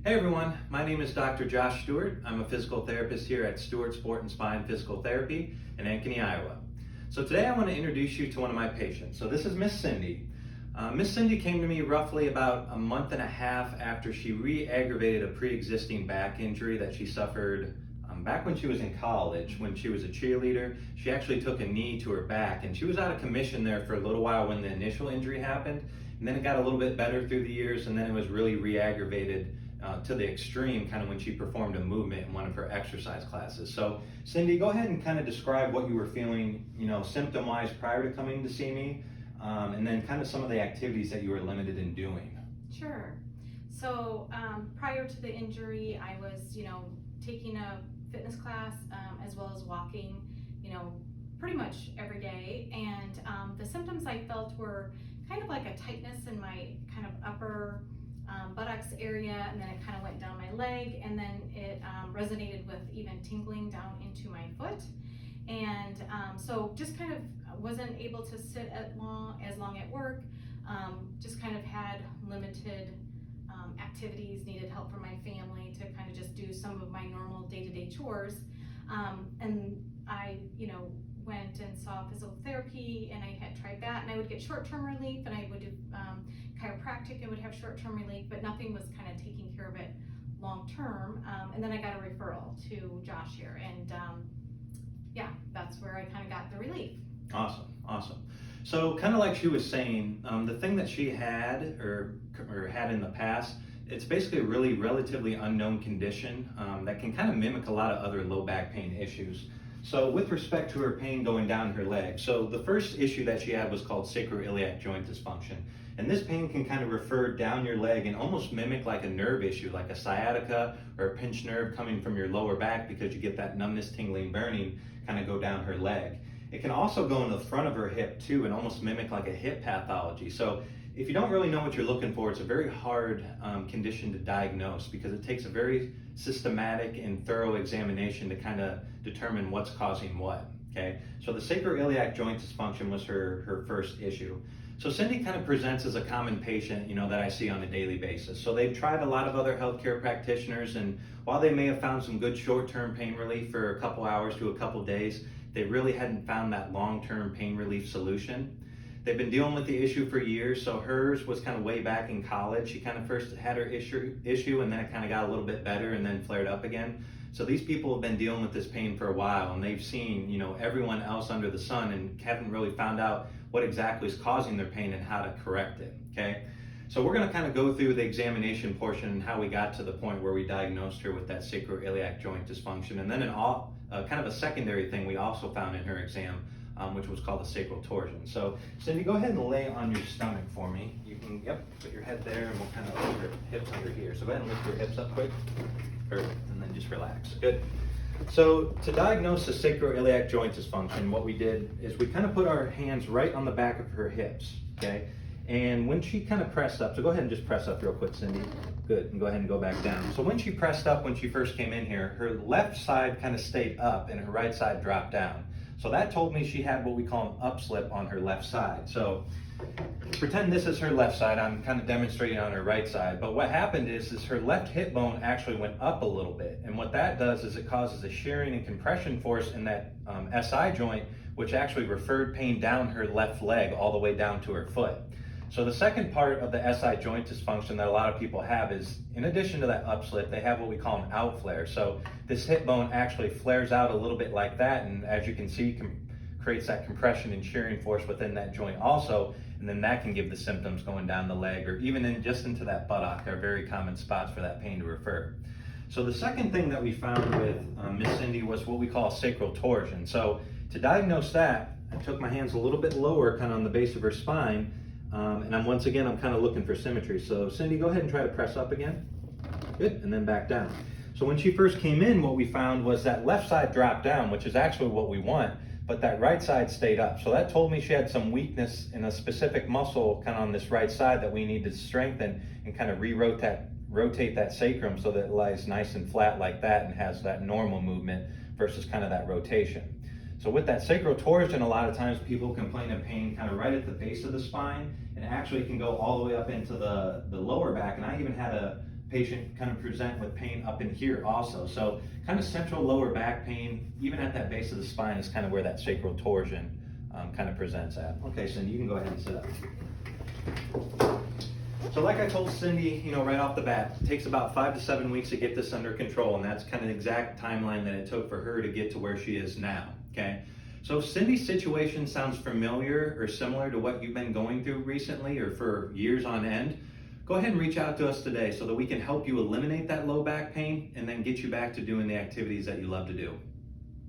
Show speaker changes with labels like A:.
A: Hey everyone, my name is Dr. Josh Stewart. I'm a physical therapist here at Stewart Sport and Spine Physical Therapy in Ankeny, Iowa. So today I want to introduce you to one of my patients. So this is Miss Cindy. Miss Cindy came to me roughly about a month and a half after she re-aggravated a pre-existing back injury that she suffered back when she was in college. When she was a cheerleader, she actually took a knee to her back, and she was out of commission there for a little while when the initial injury happened, and then it got a little bit better through the years, and then it was really re-aggravated to the extreme kind of when she performed a movement in one of her exercise classes. So Cindy, go ahead and kind of describe what you were feeling, symptom-wise prior to coming to see me, and then kind of some of the activities that you were limited in doing.
B: Sure. So prior to the injury, I was, taking a fitness class as well as walking, pretty much every day. And the symptoms I felt were kind of like a tightness in my kind of upper buttocks area, and then it kind of went down my leg, and then it resonated with even tingling down into my foot. And so just kind of wasn't able to sit as long at work, just kind of had limited activities, needed help from my family to kind of just do some of my normal day-to-day chores. And I, went and saw physical therapy, and I had tried that, and I would get short-term relief, and I would do chiropractic, and would have short-term relief, but nothing was kind of taking care of it long-term. And then I got a referral to Josh here, and that's where I kind of got the relief.
A: Awesome. So kind of like she was saying, the thing that she had or had in the past, it's basically a really relatively unknown condition that can kind of mimic a lot of other low back pain issues. So with respect to her pain going down her leg, so the first issue that she had was called sacroiliac joint dysfunction. And this pain can kind of refer down your leg and almost mimic like a nerve issue, like a sciatica or a pinched nerve coming from your lower back, because you get that numbness, tingling, burning kind of go down her leg. It can also go in the front of her hip too and almost mimic like a hip pathology. So if you don't really know what you're looking for, it's a very hard condition to diagnose, because it takes a very systematic and thorough examination to kind of determine what's causing what, okay? So the sacroiliac joint dysfunction was her first issue. So Cindy kind of presents as a common patient, that I see on a daily basis. So they've tried a lot of other healthcare practitioners, and while they may have found some good short-term pain relief for a couple hours to a couple days, they really hadn't found that long-term pain relief solution. They've been dealing with the issue for years. So hers was kind of way back in college. She kind of first had her issue, and then it kind of got a little bit better and then flared up again. So these people have been dealing with this pain for a while, and they've seen, everyone else under the sun, and haven't really found out what exactly is causing their pain and how to correct it, okay? So we're gonna kind of go through the examination portion and how we got to the point where we diagnosed her with that sacroiliac joint dysfunction. And then kind of a secondary thing we also found in her exam, which was called the sacral torsion. So Cindy, go ahead and lay on your stomach for me. You can, put your head there, and we'll kind of put your hips under here. So go ahead and lift your hips up quick. Perfect, and then just relax. Good. So to diagnose the sacroiliac joint dysfunction, what we did is we kind of put our hands right on the back of her hips, okay? And when she kind of pressed up, so go ahead and just press up real quick, Cindy. Good, and go ahead and go back down. So when she pressed up, when she first came in here, her left side kind of stayed up and her right side dropped down. So that told me she had what we call an upslip on her left side. So pretend this is her left side. I'm kind of demonstrating on her right side. But what happened is her left hip bone actually went up a little bit. And what that does is it causes a shearing and compression force in that SI joint, which actually referred pain down her left leg all the way down to her foot. So the second part of the SI joint dysfunction that a lot of people have is, in addition to that upslip, they have what we call an out flare. So this hip bone actually flares out a little bit like that, and as you can see, creates that compression and shearing force within that joint also, and then that can give the symptoms going down the leg, or even just into that buttock, are very common spots for that pain to refer. So the second thing that we found with Miss Cindy was what we call sacral torsion. So to diagnose that, I took my hands a little bit lower, kind of on the base of her spine, and I'm kind of looking for symmetry. So Cindy, go ahead and try to press up again. Good, and then back down. So when she first came in, what we found was that left side dropped down, which is actually what we want, but that right side stayed up. So that told me she had some weakness in a specific muscle kind of on this right side that we need to strengthen and kind of rotate that sacrum so that it lies nice and flat like that and has that normal movement versus kind of that rotation. So with that sacral torsion, a lot of times people complain of pain kind of right at the base of the spine, and actually can go all the way up into the lower back. And I even had a patient kind of present with pain up in here also. So kind of central lower back pain, even at that base of the spine, is kind of where that sacral torsion kind of presents at. Okay, Cindy, you can go ahead and sit up. So like I told Cindy, right off the bat, it takes about 5 to 7 weeks to get this under control, and that's kind of the exact timeline that it took for her to get to where she is now, okay? So if Cindy's situation sounds familiar or similar to what you've been going through recently or for years on end, go ahead and reach out to us today so that we can help you eliminate that low back pain and then get you back to doing the activities that you love to do.